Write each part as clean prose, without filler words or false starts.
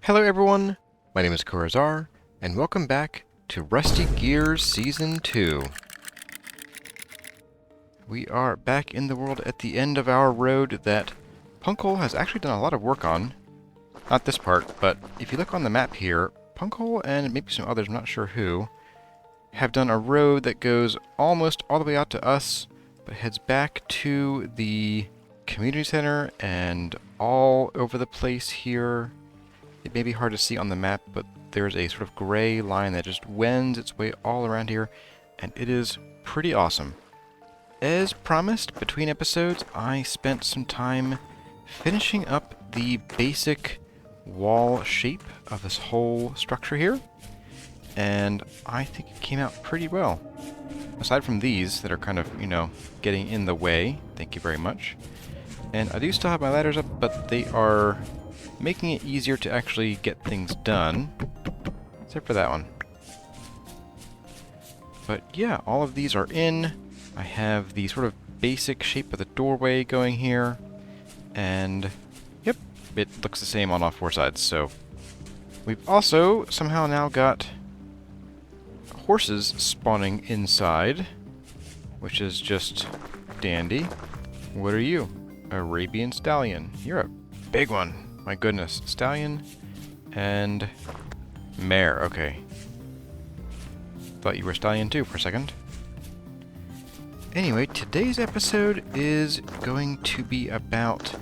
Hello everyone, my name is Kurazar, and welcome back to Rusty Gears Season 2. We are back in the world at the end of our road that Punkhole has actually done a lot of work on. Not this part, but if you look on the map here, Punkhole and maybe some others, I'm not sure who, have done a road that goes almost all the way out to us, but heads back to the community center and all over the place here. It may be hard to see on the map, but there's a sort of gray line that just wends its way all around here, and it is pretty awesome. As promised, between episodes, I spent some time finishing up the basic wall shape of this whole structure here, and I think it came out pretty well. Aside from these that are kind of, getting in the way, thank you very much. And I do still have my ladders up, but they are making it easier to actually get things done, except for that one. But yeah, all of these are in. I have the sort of basic shape of the doorway going here, and yep, it looks the same on all four sides. So we've also somehow now got horses spawning inside, which is just dandy. What are you? Arabian stallion. You're a big one. My goodness. Stallion and mare. Okay. Thought you were stallion too for a second. Anyway, today's episode is going to be about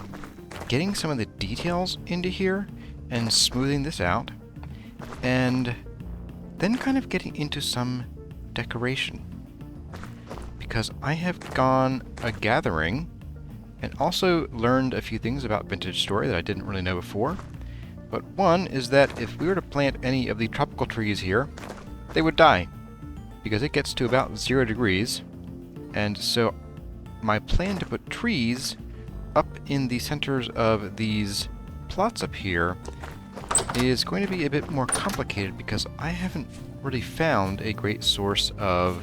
getting some of the details into here and smoothing this out, and then kind of getting into some decoration. Because I have gone a gathering and also learned a few things about Vintage Story that I didn't really know before. But one is that if we were to plant any of the tropical trees here, they would die, because it gets to about 0 degrees. And so my plan to put trees up in the centers of these plots up here is going to be a bit more complicated, because I haven't really found a great source of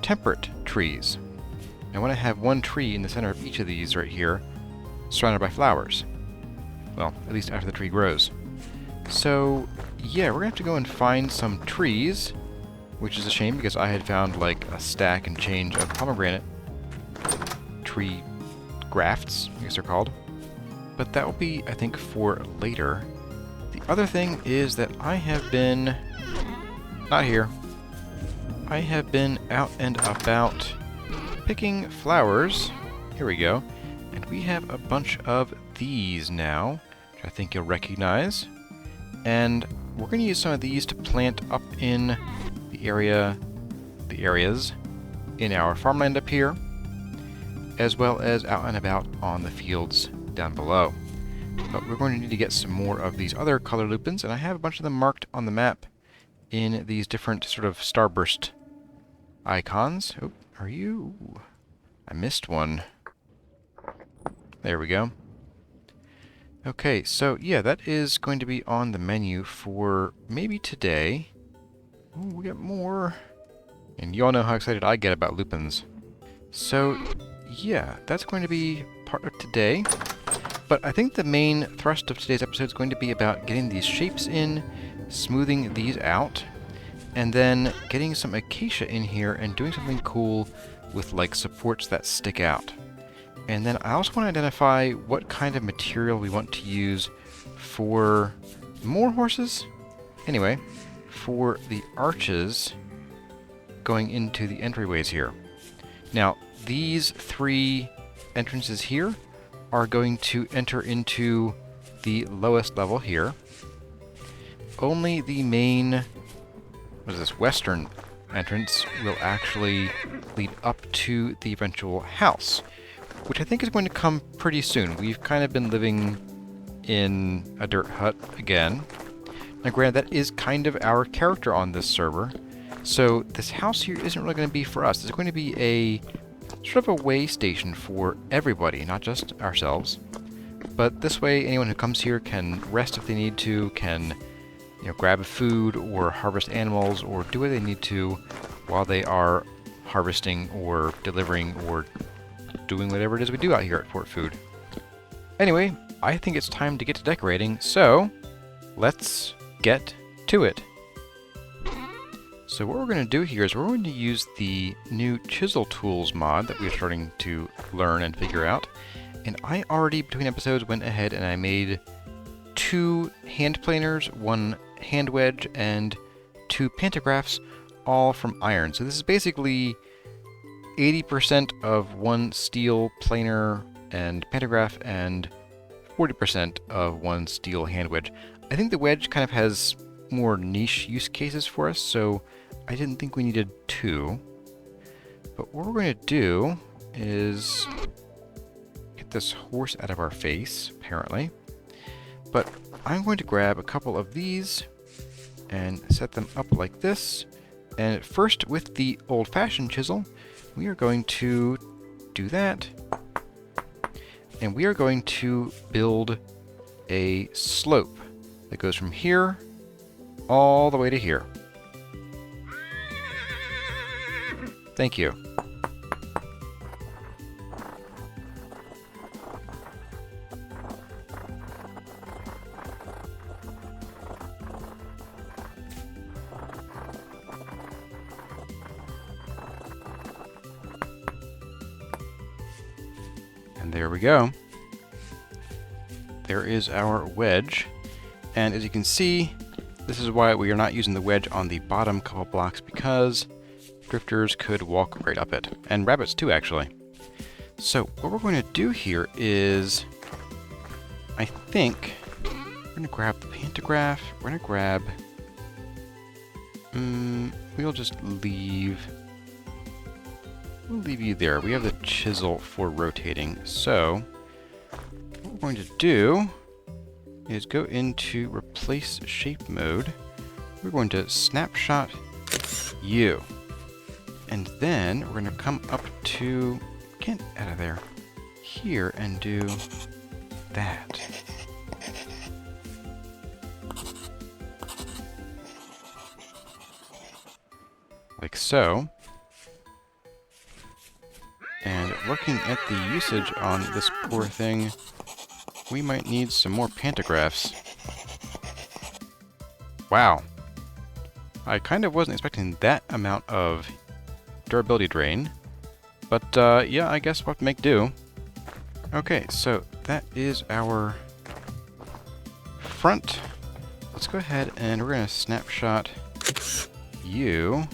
temperate trees. I want to have one tree in the center of each of these right here, surrounded by flowers. Well, at least after the tree grows. So, yeah, we're going to have to go and find some trees, which is a shame because I had found like a stack and change of pomegranate tree grafts, I guess they're called. But that will be, I think, for later. The other thing is that I have been... not here. I have been out and about picking flowers. Here we go. And we have a bunch of these now, which I think you'll recognize. And we're going to use some of these to plant up in the areas in our farmland up here, as well as out and about on the fields down below. But we're going to need to get some more of these other color lupins, and I have a bunch of them marked on the map in these different sort of starburst icons. Oh, are you? I missed one. There we go. Okay, so yeah, that is going to be on the menu for maybe today. Oh, we got more. And you all know how excited I get about lupins. So yeah, that's going to be part of today. But I think the main thrust of today's episode is going to be about getting these shapes in, smoothing these out, and then getting some acacia in here and doing something cool with like supports that stick out. And then I also want to identify what kind of material we want to use for more horses. Anyway, for the arches going into the entryways here. Now, these 3 entrances here are going to enter into the lowest level here. Only the main, western entrance will actually lead up to the eventual house, which I think is going to come pretty soon. We've kind of been living in a dirt hut again. Now granted, that is kind of our character on this server, so this house here isn't really going to be for us. It's going to be a sort of a way station for everybody, not just ourselves. But this way, anyone who comes here can rest if they need to, can grab food or harvest animals or do what they need to while they are harvesting or delivering or doing whatever it is we do out here at Fort Food. Anyway, I think it's time to get to decorating, so let's get to it. So what we're going to do here is we're going to use the new Chisel Tools mod that we're starting to learn and figure out. And I already, between episodes, went ahead and I made 2 hand planers, 1 hand wedge, and 2 pantographs, all from iron. So this is basically 80% of 1 steel planer and pantograph and 40% of 1 steel hand wedge. I think the wedge kind of has more niche use cases for us, so I didn't think we needed 2. But what we're going to do is get this horse out of our face, apparently. But I'm going to grab a couple of these and set them up like this. And first, with the old-fashioned chisel, we are going to do that. And we are going to build a slope that goes from here all the way to here. Thank you. And there we go. There is our wedge. And as you can see, this is why we are not using the wedge on the bottom couple blocks, because drifters could walk right up it. And rabbits too, actually. So what we're going to do here is, I think, we're going to grab the pantograph. We're going to grab... we'll just leave... We'll leave you there. We have the chisel for rotating. So what we're going to do is go into replace shape mode. We're going to snapshot you. And then we're going to come up to, get out of there, here and do that. Like so. And looking at the usage on this poor thing, we might need some more pantographs. Wow. I kind of wasn't expecting that amount of durability drain. But, yeah, I guess we'll have to make do. Okay, so that is our front. Let's go ahead and we're going to snapshot you.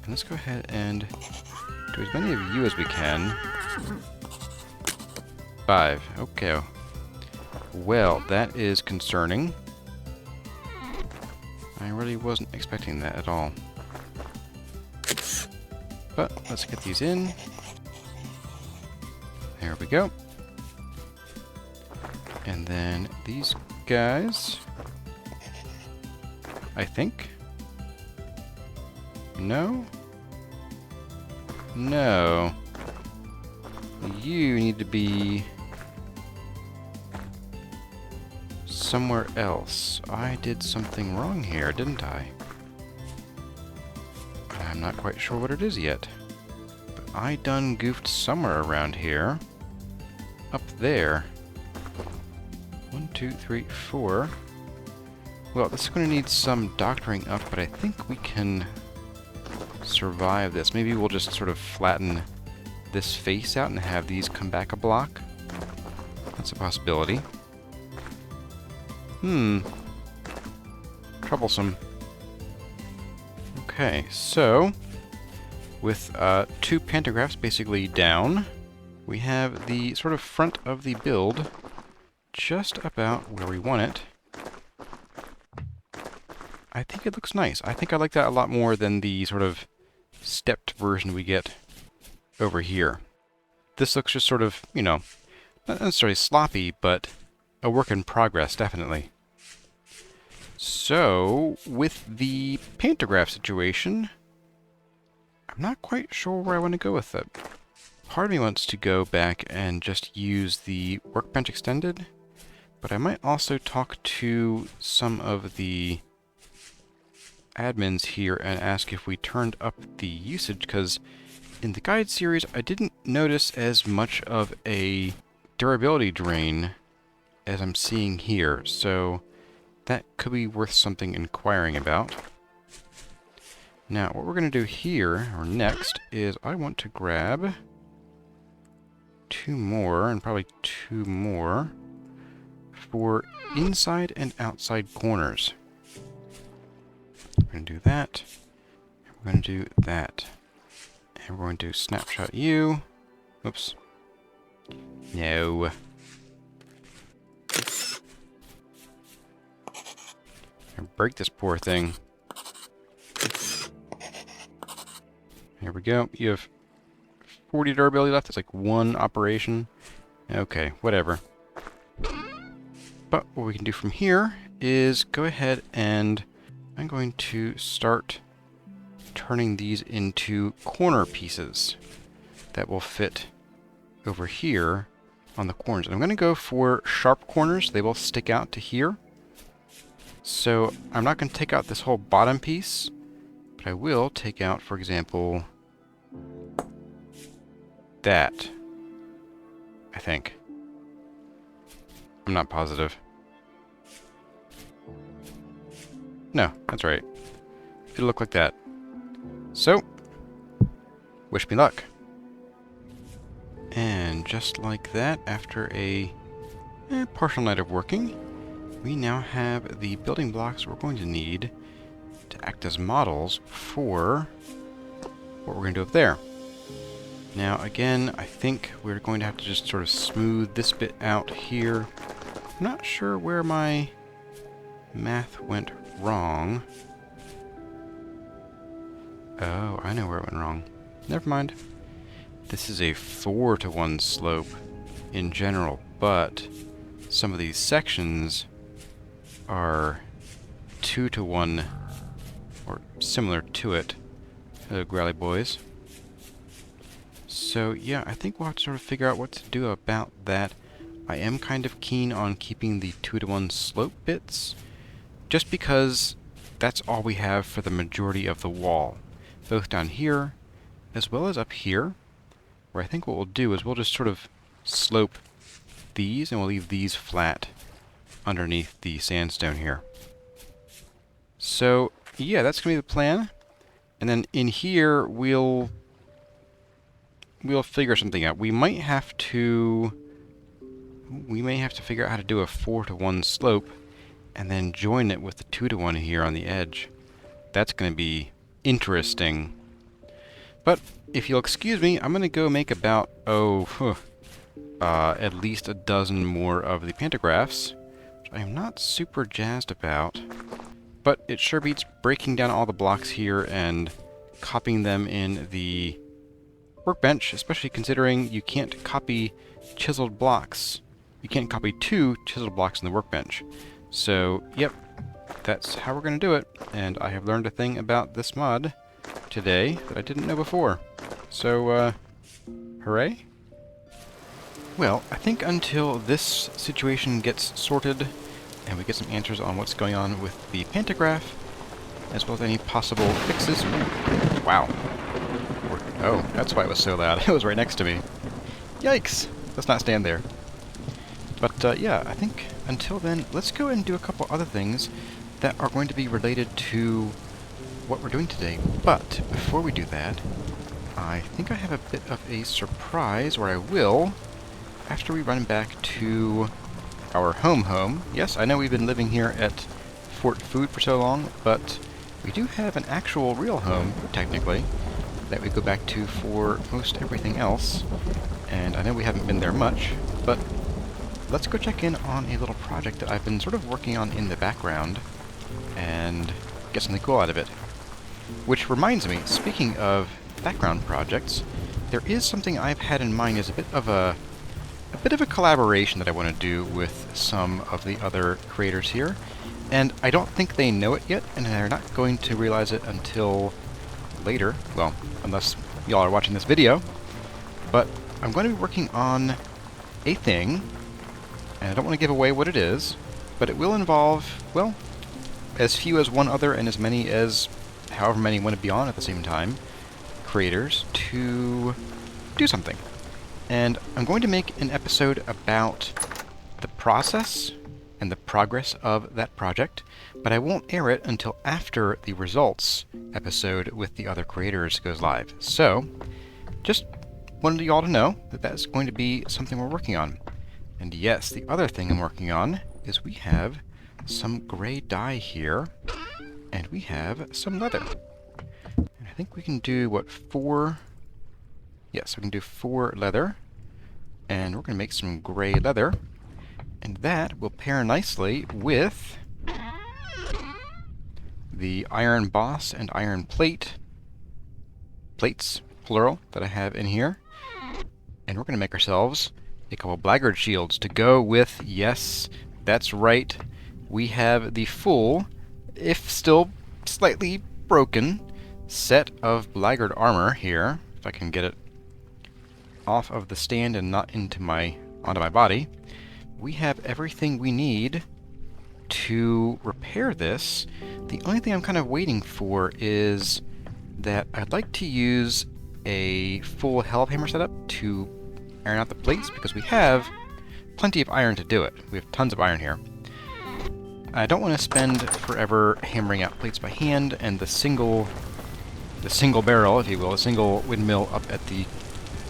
And let's go ahead and do as many of you as we can. 5. Okay. Well, that is concerning. I really wasn't expecting that at all. But let's get these in. There we go. And then these guys, I think. No? No. You need to be somewhere else. I did something wrong here, didn't I? I'm not quite sure what it is yet. But I done goofed somewhere around here. Up there. 1, 2, 3, 4. Well, this is going to need some doctoring up, but I think we can survive this. Maybe we'll just sort of flatten this face out and have these come back a block. That's a possibility. Troublesome. Okay, so with 2 pantographs basically down, we have the sort of front of the build just about where we want it. I think it looks nice. I think I like that a lot more than the sort of stepped version we get over here. This looks just sort of, you know, not necessarily sloppy, but a work in progress, definitely. So, with the pantograph situation, I'm not quite sure where I want to go with it. Part of me wants to go back and just use the workbench extended, but I might also talk to some of the admins here and ask if we turned up the usage, because in the guide series I didn't notice as much of a durability drain as I'm seeing here. So that could be worth something inquiring about. Now, what we're going to do here, or next, is I want to grab 2 more, and probably 2 more, for inside and outside corners. We're going to do that. We're going to do that. And we're going to snapshot you. Oops. No. And break this poor thing. Here we go. You have 40 durability left. That's like 1 operation. Okay, whatever. But what we can do from here is go ahead and I'm going to start turning these into corner pieces that will fit over here on the corners. And I'm going to go for sharp corners. They will stick out to here. So I'm not going to take out this whole bottom piece, but I will take out, for example, that, I think. I'm not positive. No, that's right. It'll look like that. So, wish me luck. And just like that, after a partial night of working, we now have the building blocks we're going to need to act as models for what we're going to do up there. Now, again, I think we're going to have to just sort of smooth this bit out here. I'm not sure where my math went wrong. Oh, I know where it went wrong. Never mind. This is a 4-to-1 slope in general, but some of these sections are 2-to-1 or similar to it. Hello, growly boys. So yeah, I think we'll have to sort of figure out what to do about that. I am kind of keen on keeping the 2-to-1 slope bits, just because that's all we have for the majority of the wall, both down here as well as up here, where I think what we'll do is we'll just sort of slope these and we'll leave these flat underneath the sandstone here. So yeah, that's going to be the plan. And then in here we'll figure something out. We may have to figure out how to do a 4-to-1 slope and then join it with the 2-to-1 here on the edge. That's going to be interesting. But if you'll excuse me, I'm going to go make about, at least a dozen more of the pantographs, which I am not super jazzed about. But it sure beats breaking down all the blocks here and copying them in the workbench, especially considering you can't copy chiseled blocks. You can't copy 2 chiseled blocks in the workbench. So, yep, that's how we're going to do it. And I have learned a thing about this mod today that I didn't know before. So, hooray. Well, I think until this situation gets sorted and we get some answers on what's going on with the pantograph, as well as any possible fixes. Wow. Oh, that's why it was so loud. It was right next to me. Yikes! Let's not stand there. But yeah, I think until then, let's go and do a couple other things that are going to be related to what we're doing today. But before we do that, I think I have a bit of a surprise, or I will, after we run back to our home. Yes, I know we've been living here at Fort Food for so long, but we do have an actual real home, technically, that we go back to for most everything else. And I know we haven't been there much, but let's go check in on a little project that I've been sort of working on in the background and get something cool out of it. Which reminds me, speaking of background projects, there is something I've had in mind as a bit of a collaboration that I want to do with some of the other creators here. And I don't think they know it yet, and they're not going to realize it until later. Well, unless y'all are watching this video. But I'm going to be working on a thing, and I don't want to give away what it is, but it will involve, well, as few as one other and as many as however many want to be on at the same time, creators, to do something. And I'm going to make an episode about the process and the progress of that project, but I won't air it until after the results episode with the other creators goes live. So, just wanted you all to know that that's going to be something we're working on. And yes, the other thing I'm working on is we have some gray dye here, and we have some leather. And I think we can do, what, 4? Yes, we can do 4 leather, and we're going to make some gray leather, and that will pair nicely with the iron boss and iron plates, plural, that I have in here. And we're going to make ourselves a couple blackguard shields to go with, yes, that's right, we have the full, if still slightly broken, set of blackguard armor here. If I can get it off of the stand and not onto my body. We have everything we need to repair this. The only thing I'm kind of waiting for is that I'd like to use a full Hellhammer setup to iron out the plates, because we have plenty of iron to do it. We have tons of iron here. I don't want to spend forever hammering out plates by hand, and the single barrel, if you will, a single windmill up at the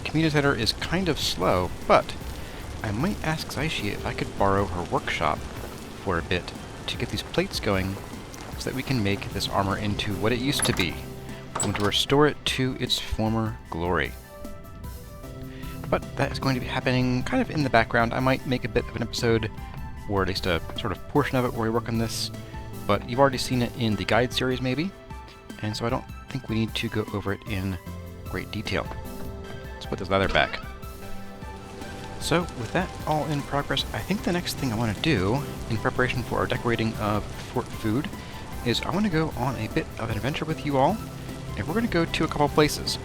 community center is kind of slow, but I might ask Zaishi if I could borrow her workshop for a bit to get these plates going so that we can make this armor into what it used to be. I want to restore it to its former glory. But that is going to be happening kind of in the background. I might make a bit of an episode, or at least a sort of portion of it where we work on this, but you've already seen it in the guide series maybe, and so I don't think we need to go over it in great detail. Let's put this leather back. So, with that all in progress, I think the next thing I want to do, in preparation for our decorating of Fort Food, is I want to go on a bit of an adventure with you all, and we're going to go to a couple places.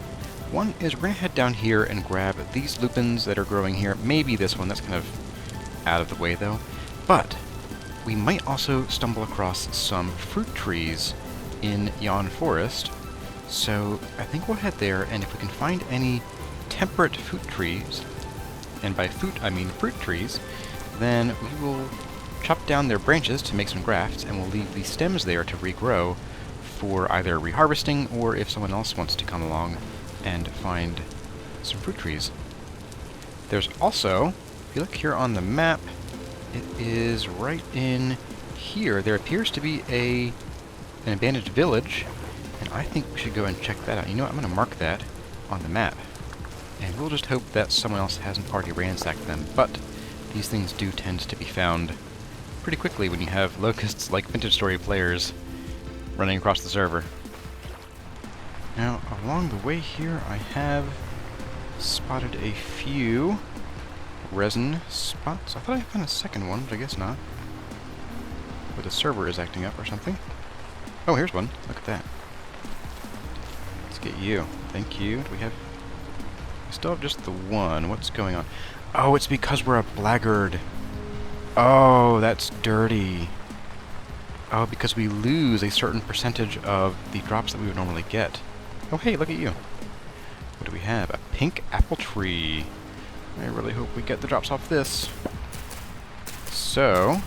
One is we're going to head down here and grab these lupins that are growing here. Maybe this one, that's kind of out of the way though. But we might also stumble across some fruit trees in yon forest. So I think we'll head there, and if we can find any temperate fruit trees, and by fruit I mean fruit trees, then we will chop down their branches to make some grafts, and we'll leave the stems there to regrow for either reharvesting or if someone else wants to come along and find some fruit trees. There's also, if you look here on the map, it is right in here. There appears to be an abandoned village, and I think we should go and check that out. You know what, I'm going to mark that on the map, and we'll just hope that someone else hasn't already ransacked them, but these things do tend to be found pretty quickly when you have locusts like Vintage Story players running across the server. Now, along the way here, I have spotted a few resin spots. I thought I found a second one, but I guess not. Or the server is acting up or something. Oh, here's one. Look at that. Let's get you. Thank you. Do we have... We still have just the one. What's going on? Oh, it's because we're a blackguard. Oh, that's dirty. Oh, because we lose a certain percentage of the drops that we would normally get. Oh, hey, look at you. What do we have? A pink apple tree. I really hope we get the drops off this. So,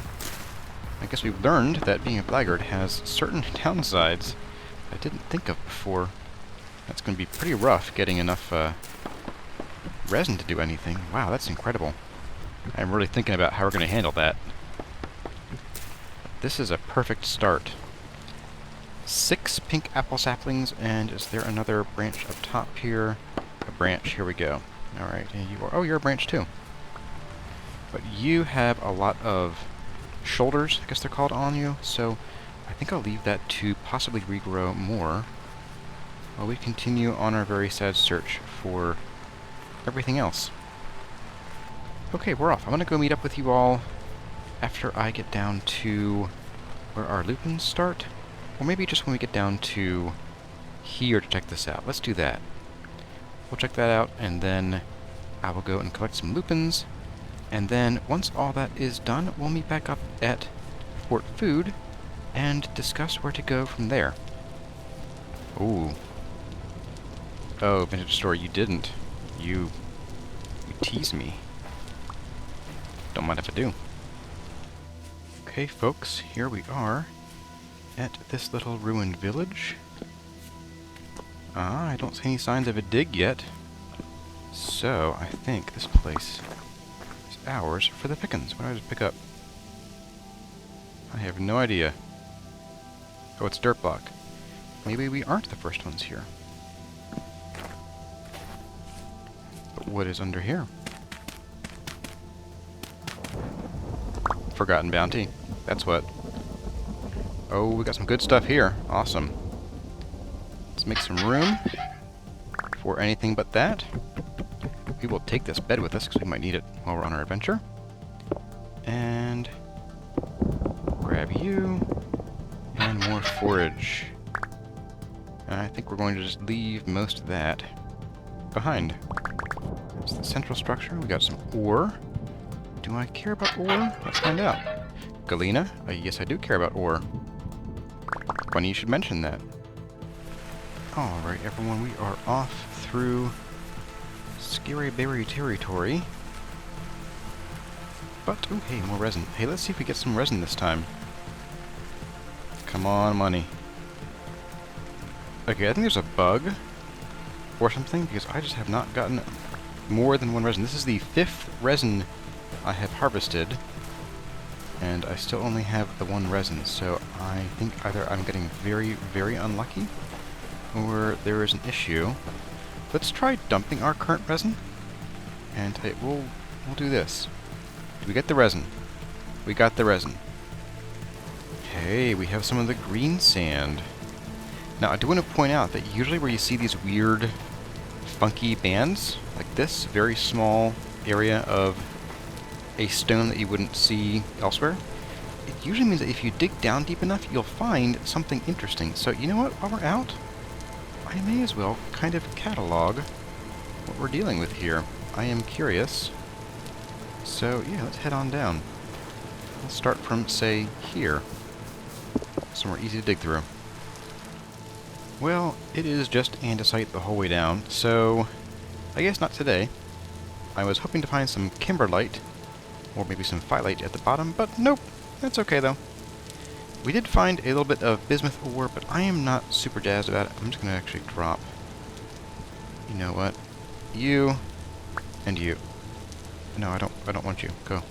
I guess we've learned that being a blackguard has certain downsides I didn't think of before. That's going to be pretty rough getting enough resin to do anything. Wow, that's incredible. I'm really thinking about how we're going to handle that. This is a perfect start. 6 pink apple saplings, and is there another branch up top here? A branch, here we go. Alright, and you are, oh, you're a branch too. But you have a lot of shoulders, I guess they're called, on you, so I think I'll leave that to possibly regrow more while we continue on our very sad search for everything else. Okay, we're off. I'm gonna go meet up with you all after I get down to where our lupins start, or maybe just when we get down to here to check this out. Let's do that. We'll check that out, and then I will go and collect some lupins, and then once all that is done, we'll meet back up at Fort Food and discuss where to go from there. Ooh. Oh, Vintage Story, you didn't. You teased me. Don't mind if I do. Okay, folks, here we are at this little ruined village. I don't see any signs of a dig yet. So, I think this place is ours for the pickings. What do I just pick up? I have no idea. Oh, it's dirt block. Maybe we aren't the first ones here. But what is under here? Forgotten bounty. That's what. Oh, we got some good stuff here. Awesome. Let's make some room for anything but that. We will take this bed with us because we might need it while we're on our adventure. And grab you. And more forage. And I think we're going to just leave most of that behind. It's the central structure. We got some ore. Do I care about ore? Let's find out. Galena? Yes, I do care about ore. Funny you should mention that. Alright, everyone, we are off through Scary Berry territory. But, oh, hey, more resin. Hey, let's see if we get some resin this time. Come on, money. Okay, I think there's a bug or something, because I just have not gotten more than one resin. This is the 5th resin I have harvested, and I still only have the 1 resin, so I think either I'm getting very, very unlucky, or there is an issue. Let's try dumping our current resin, and we'll do this. Did we get the resin? We got the resin. Hey, we have some of the green sand. Now, I do want to point out that usually where you see these weird, funky bands, like this very small area of a stone that you wouldn't see elsewhere, it usually means that if you dig down deep enough, you'll find something interesting. So, you know what? While we're out, I may as well kind of catalog what we're dealing with here. I am curious. So, yeah, let's head on down. Let's start from, say, here. Somewhere easy to dig through. Well, it is just andesite the whole way down, so I guess not today. I was hoping to find some kimberlite, or maybe some phyllite at the bottom, but nope, that's okay though. We did find a little bit of bismuth ore, but I am not super jazzed about it. I'm just going to actually drop, you know what, you, and you. No, I don't want you. Go.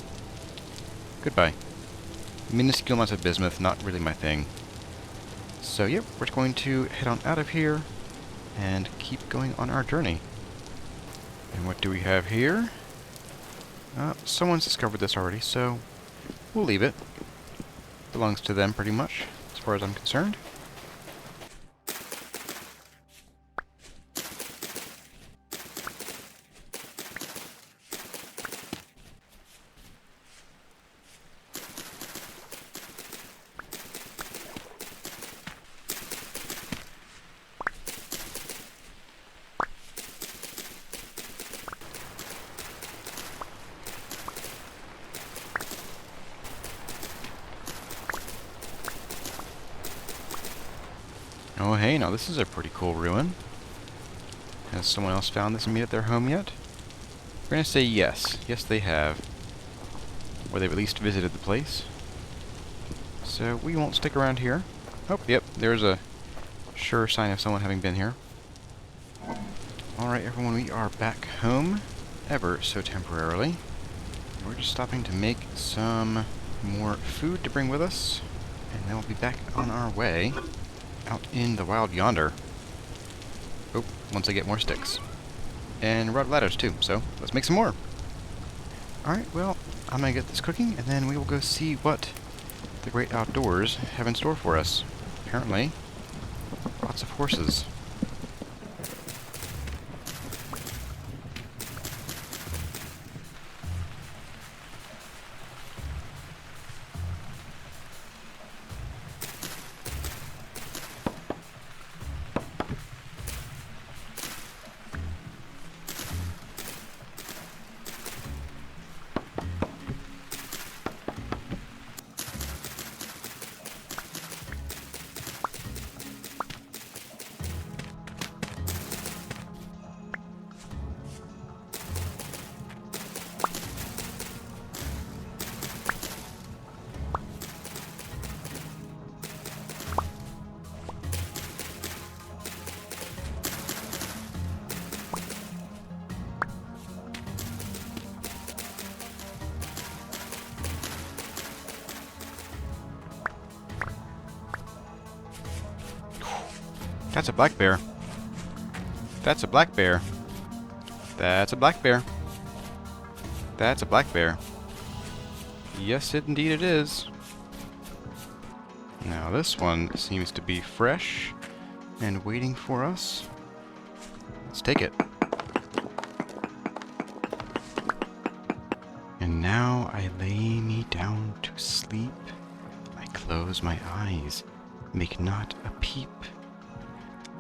Goodbye. Minuscule amounts of bismuth, not really my thing. So, yep, we're going to head on out of here and keep going on our journey. And what do we have here? Someone's discovered this already, so we'll leave it. Belongs to them pretty much, as far as I'm concerned. Oh hey, now this is a pretty cool ruin. Has someone else found this and made it their home yet? We're gonna say yes. Yes, they have. Or they've at least visited the place. So we won't stick around here. Oh, yep, there's a sure sign of someone having been here. Alright everyone, we are back home, ever so temporarily. We're just stopping to make some more food to bring with us, and then we'll be back on our way out in the wild yonder. Oh, once I get more sticks. And rod ladders too, so let's make some more. Alright, well, I'm gonna get this cooking, and then we will go see what the great outdoors have in store for us. Apparently, lots of horses. That's a black bear. That's a black bear. That's a black bear. That's a black bear. Yes, indeed it is. Now this one seems to be fresh and waiting for us. Let's take it. And now I lay me down to sleep. I close my eyes, make not a peep,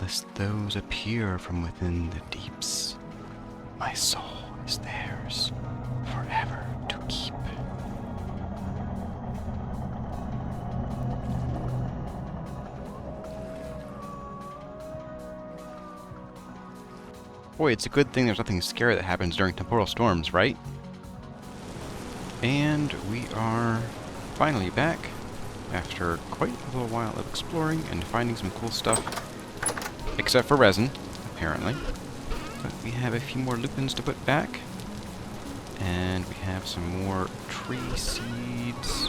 lest those appear from within the deeps. My soul is theirs forever to keep. Boy, it's a good thing there's nothing scary that happens during temporal storms, right? And we are finally back after quite a little while of exploring and finding some cool stuff. Except for resin, apparently. But we have a few more lupins to put back. And we have some more tree seeds.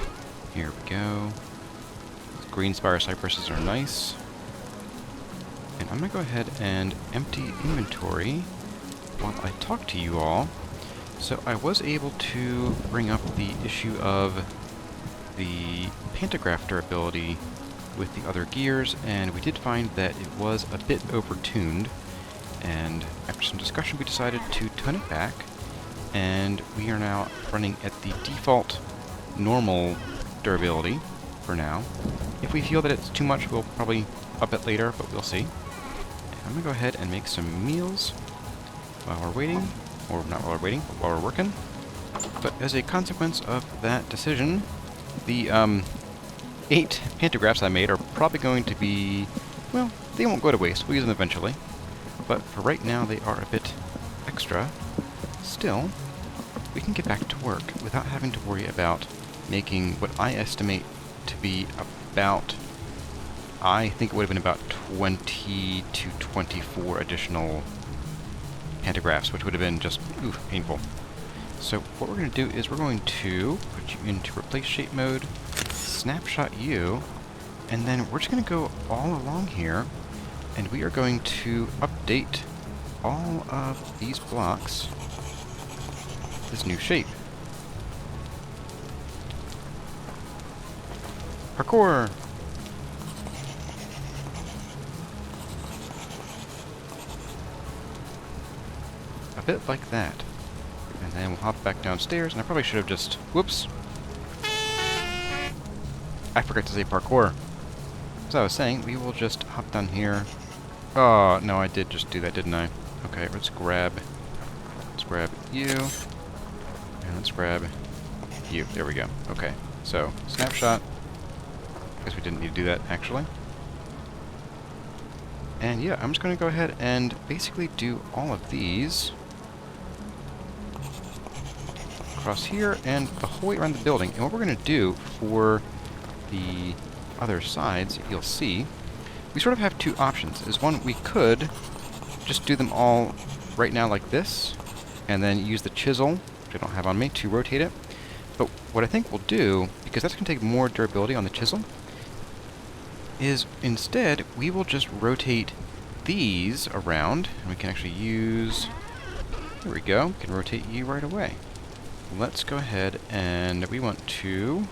Here we go. Green spire cypresses are nice. And I'm going to go ahead and empty inventory while I talk to you all. So I was able to bring up the issue of the pantograph durability with the other gears, and we did find that it was a bit over-tuned. And after some discussion, we decided to tune it back, and we are now running at the default normal durability for now. If we feel that it's too much, we'll probably up it later, but we'll see. I'm going to go ahead and make some meals while we're waiting. Or not while we're waiting, but while we're working. But as a consequence of that decision, the 8 pantographs I made are probably going to be, well, they won't go to waste. We'll use them eventually. But for right now, they are a bit extra. Still, we can get back to work without having to worry about making what I estimate to be about, I think it would have been about 20 to 24 additional pantographs, which would have been just painful. So what we're going to do is we're going to put you into replace shape mode, snapshot you, and then we're just going to go all along here, and we are going to update all of these blocks with this new shape. Parkour! A bit like that. And then we'll hop back downstairs, and I probably should have just... Whoops! I forgot to say parkour. As I was saying, we will just hop down here. Oh, no, I did just do that, didn't I? Okay, let's grab you. And let's grab you. There we go. Okay, so, snapshot. Guess we didn't need to do that, actually. And yeah, I'm just going to go ahead and basically do all of these across here and the whole way around the building. And what we're going to do for the other sides, you'll see, we sort of have two options. Is one, we could just do them all right now like this, and then use the chisel, which I don't have on me, to rotate it. But what I think we'll do, because that's going to take more durability on the chisel, is instead we will just rotate these around, and we can actually use... There we go. We can rotate you right away. Let's go ahead and we want to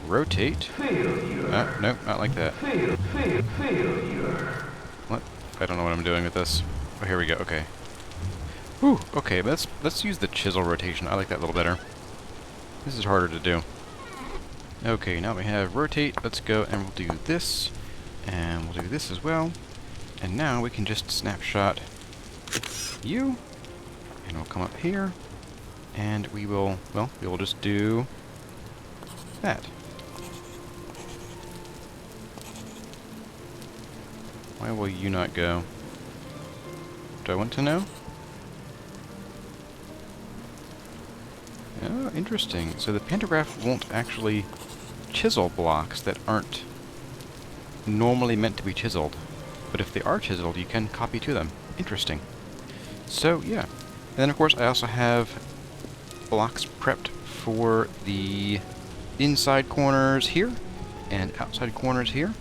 rotate. No, not like that. What? I don't know what I'm doing with this. Oh, here we go. Okay. Whew. Okay, let's use the chisel rotation. I like that a little better. This is harder to do. Okay, now we have rotate. Let's go and we'll do this, and we'll do this as well. And now we can just snapshot you, and we'll come up here. And we will, well, we will just do that. Why will you not go? Do I want to know? Oh, interesting. So the pantograph won't actually chisel blocks that aren't normally meant to be chiseled. But if they are chiseled, you can copy to them. Interesting. So, yeah. And then, of course, I also have blocks prepped for the inside corners here and outside corners here.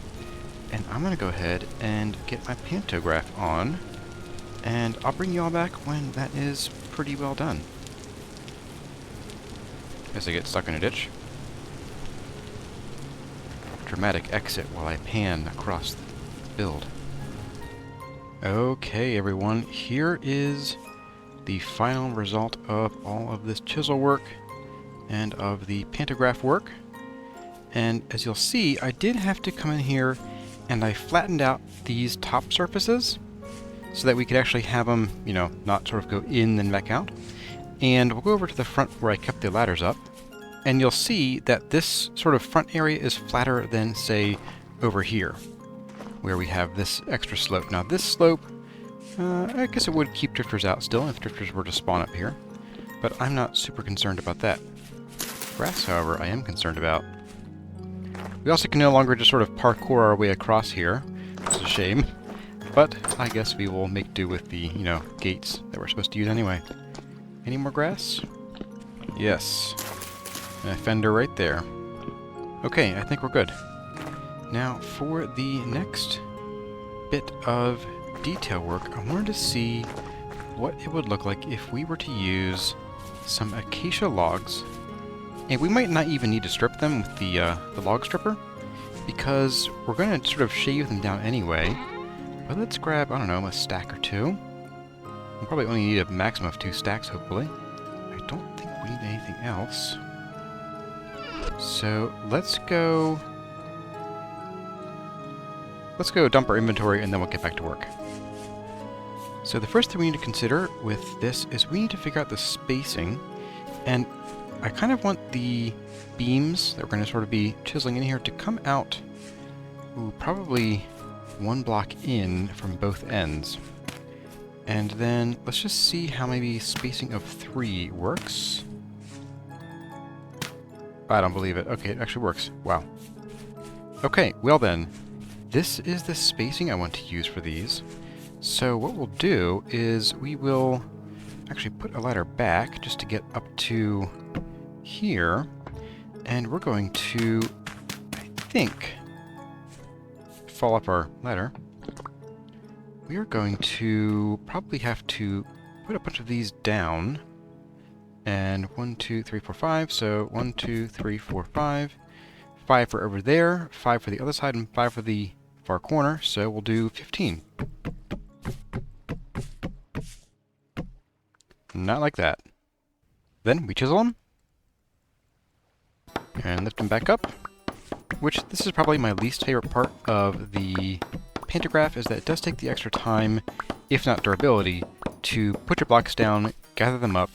And I'm going to go ahead and get my pantograph on, and I'll bring you all back when that is pretty well done. As I get stuck in a ditch. Dramatic exit while I pan across the build. Okay, everyone, here is the final result of all of this chisel work and of the pantograph work. And as you'll see, I did have to come in here and I flattened out these top surfaces so that we could actually have them, you know, not sort of go in and back out. And we'll go over to the front where I kept the ladders up, and you'll see that this sort of front area is flatter than, say, over here, where we have this extra slope. Now this slope, I guess it would keep drifters out still if drifters were to spawn up here, but I'm not super concerned about that. Grass, however, I am concerned about. We also can no longer just sort of parkour our way across here, which is a shame, but I guess we will make do with the, you know, gates that we're supposed to use anyway. Any more grass? Yes. And a fender right there. Okay, I think we're good. Now, for the next bit of detail work, I wanted to see what it would look like if we were to use some acacia logs. And we might not even need to strip them with the log stripper, because we're going to sort of shave them down anyway. But let's grab, I don't know, a stack or two. We'll probably only need a maximum of 2 stacks, hopefully. I don't think we need anything else. So let's go dump our inventory and then we'll get back to work. So the first thing we need to consider with this is we need to figure out the spacing, and I kind of want the beams that we're going to sort of be chiseling in here to come out, probably 1 block in from both ends. And then let's just see how maybe spacing of 3 works. I don't believe it. Okay, it actually works. Wow. Okay, well then, this is the spacing I want to use for these. So what we'll do is we will actually put a ladder back just to get up to here, and we're going to, I think, fall up our ladder. We are going to probably have to put a bunch of these down. And 1, 2, 3, 4, 5. So 1, 2, 3, 4, 5. 5 for over there, 5 for the other side, and 5 for the far corner. So we'll do 15. Not like that. Then we chisel them. And lift them back up. Which, this is probably my least favorite part of the pantograph, is that it does take the extra time, if not durability, to put your blocks down, gather them up,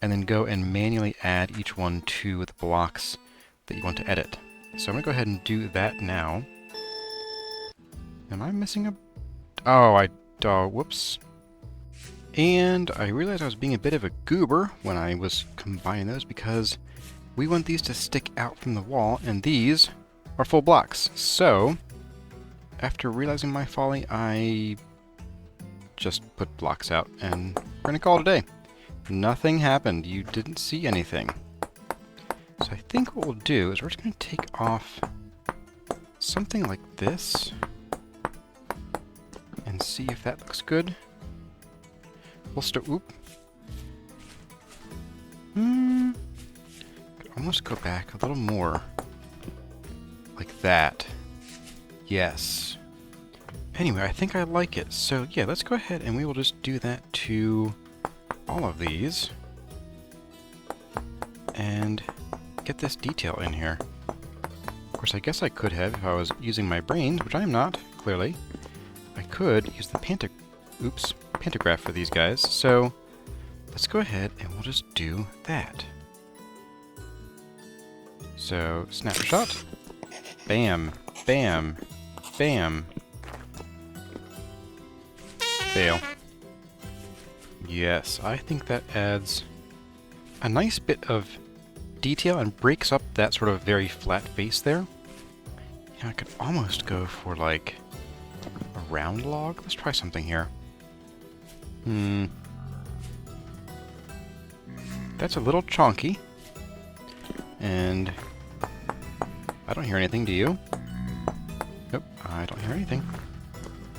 and then go and manually add each one to the blocks that you want to edit. So I'm going to go ahead and do that now. Am I missing a... Oh, whoops. And I realized I was being a bit of a goober when I was combining those, because we want these to stick out from the wall, and these are full blocks. So, after realizing my folly, I just put blocks out, and we're going to call it a day. Nothing happened. You didn't see anything. So I think what we'll do is we're just going to take off something like this and see if that looks good. We'll start... Oop. Could almost go back a little more. Like that. Yes. Anyway, I think I like it. So yeah, let's go ahead and we will just do that to all of these and get this detail in here. Of course, I guess I could have, if I was using my brains, which I am not, clearly. I could use the pantograph for these guys. So let's go ahead and we'll just do that. So snapshot, bam, bam, bam, fail. Yes, I think that adds a nice bit of detail and breaks up that sort of very flat face there. You know, I could almost go for like a round log. Let's try something here. That's a little chonky. And I don't hear anything, do you? Nope, I don't hear anything.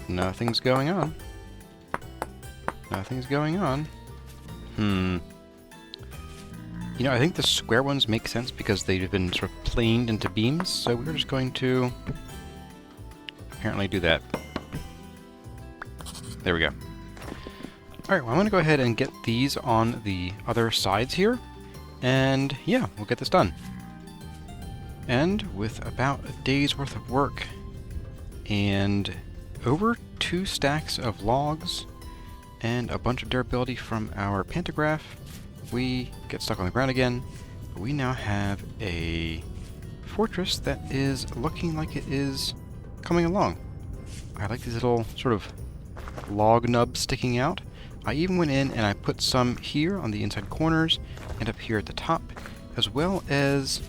Nothing's going on. Nothing's going on. You know, I think the square ones make sense because they've been sort of planed into beams, so we're just going to apparently do that. There we go. Alright, well I'm going to go ahead and get these on the other sides here, and yeah, we'll get this done. And with about a day's worth of work, and over 2 stacks of logs, and a bunch of durability from our pantograph, we get stuck on the ground again. We now have a fortress that is looking like it is coming along. I like these little sort of log nubs sticking out. I even went in and I put some here on the inside corners and up here at the top, as well as,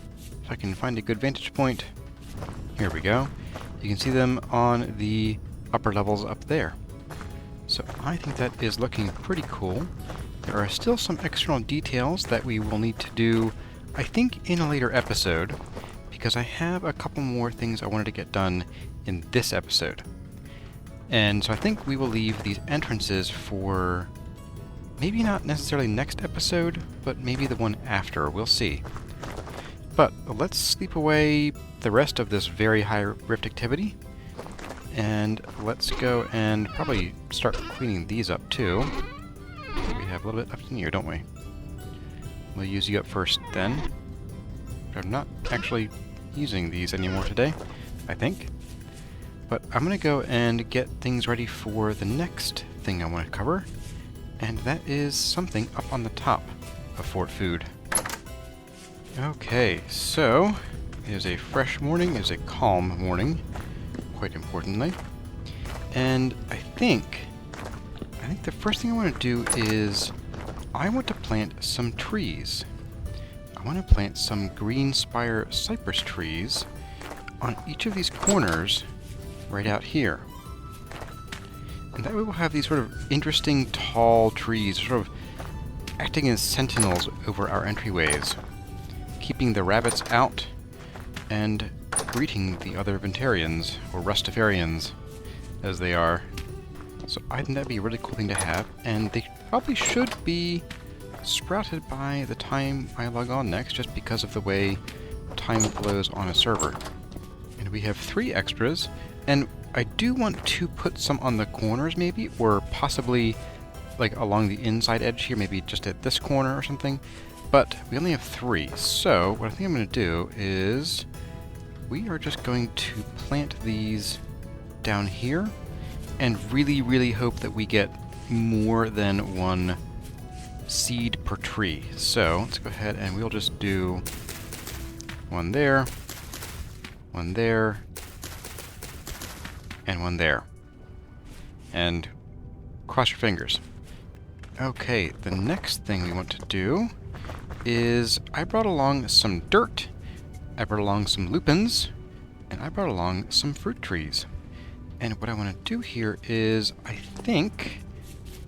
if I can find a good vantage point, here we go. You can see them on the upper levels up there. So I think that is looking pretty cool. There are still some external details that we will need to do, I think, in a later episode, because I have a couple more things I wanted to get done in this episode. And so I think we will leave these entrances for maybe not necessarily next episode, but maybe the one after. We'll see. But let's sleep away the rest of this very high rift activity. And let's go and probably start cleaning these up too. We have a little bit left in here, don't we? We'll use you up first then. I'm not actually using these anymore today, I think. But I'm going to go and get things ready for the next thing I want to cover. And that is something up on the top of Fort Food. Okay, so it is a fresh morning, it is a calm morning, quite importantly. And I think the first thing I want to do is I want to plant some trees. I want to plant some green spire cypress trees on each of these corners right out here. And that way we'll have these sort of interesting tall trees sort of acting as sentinels over our entryways, keeping the rabbits out and greeting the other Ventarians, or Rustafarians, as they are. So I think that'd be a really cool thing to have, and they probably should be sprouted by the time I log on next, just because of the way time flows on a server. And we have 3 extras, and I do want to put some on the corners maybe, or possibly like along the inside edge here, maybe just at this corner or something, but we only have 3, so what I think I'm going to do is we are just going to plant these down here and really, really hope that we get more than 1 seed per tree. So let's go ahead and we'll just do 1 there, 1 there, and 1 there. And cross your fingers. Okay, the next thing we want to do is I brought along some dirt, I brought along some lupins, and I brought along some fruit trees. And what I want to do here is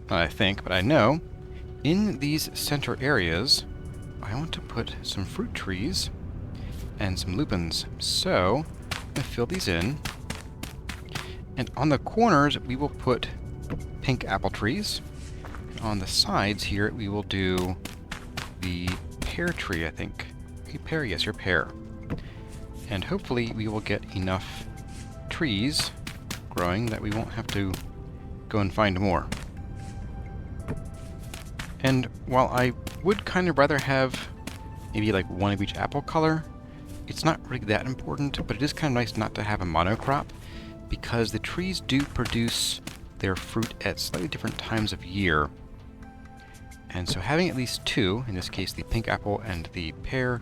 but I know, in these center areas, I want to put some fruit trees and some lupins. So, I'm going to fill these in. And on the corners, we will put pink apple trees. And on the sides here, we will do the pear tree, I think. Your pear? Yes, your pear. And hopefully we will get enough trees growing that we won't have to go and find more. And while I would kind of rather have maybe like 1 of each apple color, it's not really that important, but it is kind of nice not to have a monocrop, because the trees do produce their fruit at slightly different times of year. And so having at least 2, in this case the pink apple and the pear,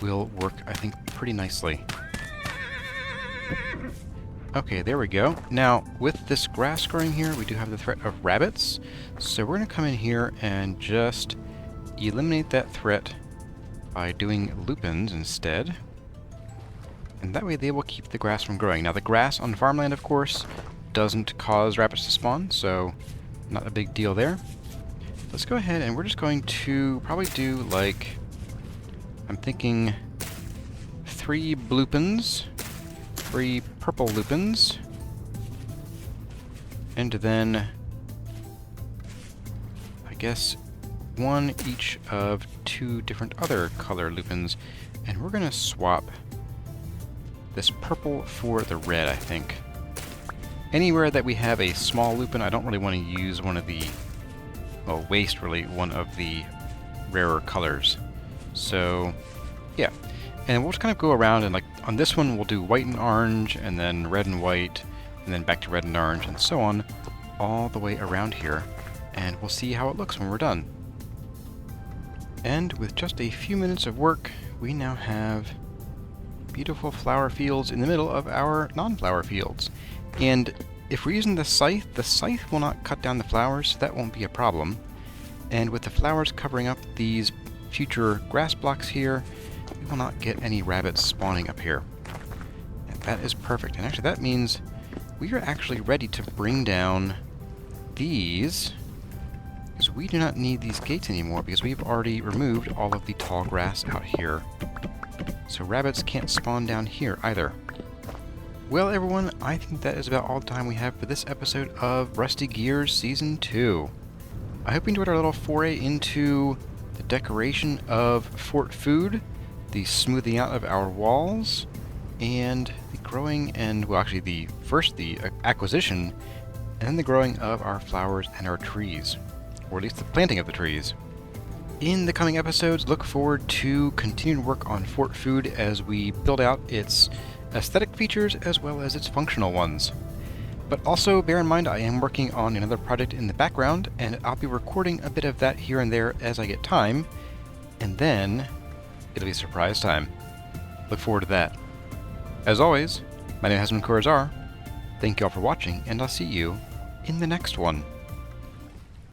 will work, I think, pretty nicely. Okay, there we go. Now, with this grass growing here, we do have the threat of rabbits, so we're going to come in here and just eliminate that threat by doing lupins instead. And that way they will keep the grass from growing. Now, the grass on farmland, of course, doesn't cause rabbits to spawn, so not a big deal there. Let's go ahead and we're just going to probably do, like, I'm thinking 3 lupins 3 purple lupins. And then, I guess, 1 each of 2 different other color lupins. And we're going to swap this purple for the red, I think. Anywhere that we have a small lupin, I don't really want to use one of the, well, waste really one of the rarer colors. So, yeah. And we'll just kind of go around and, like, on this one we'll do white and orange, and then red and white, and then back to red and orange, and so on, all the way around here. And we'll see how it looks when we're done. And with just a few minutes of work, we now have beautiful flower fields in the middle of our non-flower fields. And if we're using the scythe will not cut down the flowers, so that won't be a problem. And with the flowers covering up these future grass blocks here, we will not get any rabbits spawning up here. And that is perfect. And actually that means we are actually ready to bring down these, because we do not need these gates anymore, because we've already removed all of the tall grass out here. So rabbits can't spawn down here either. Well, everyone, I think that is about all the time we have for this episode of Rusty Gears Season 2. I hope you enjoyed our little foray into the decoration of Fort Food, the smoothing out of our walls, and the growing and, well, actually the acquisition, and then the growing of our flowers and our trees, or at least the planting of the trees. In the coming episodes, look forward to continued work on Fort Food as we build out its aesthetic features as well as its functional ones. But also bear in mind I am working on another project in the background, and I'll be recording a bit of that here and there as I get time, and then it'll be surprise time. Look forward to that. As always, my name has been Kurazar. Thank you all for watching, and I'll see you in the next one.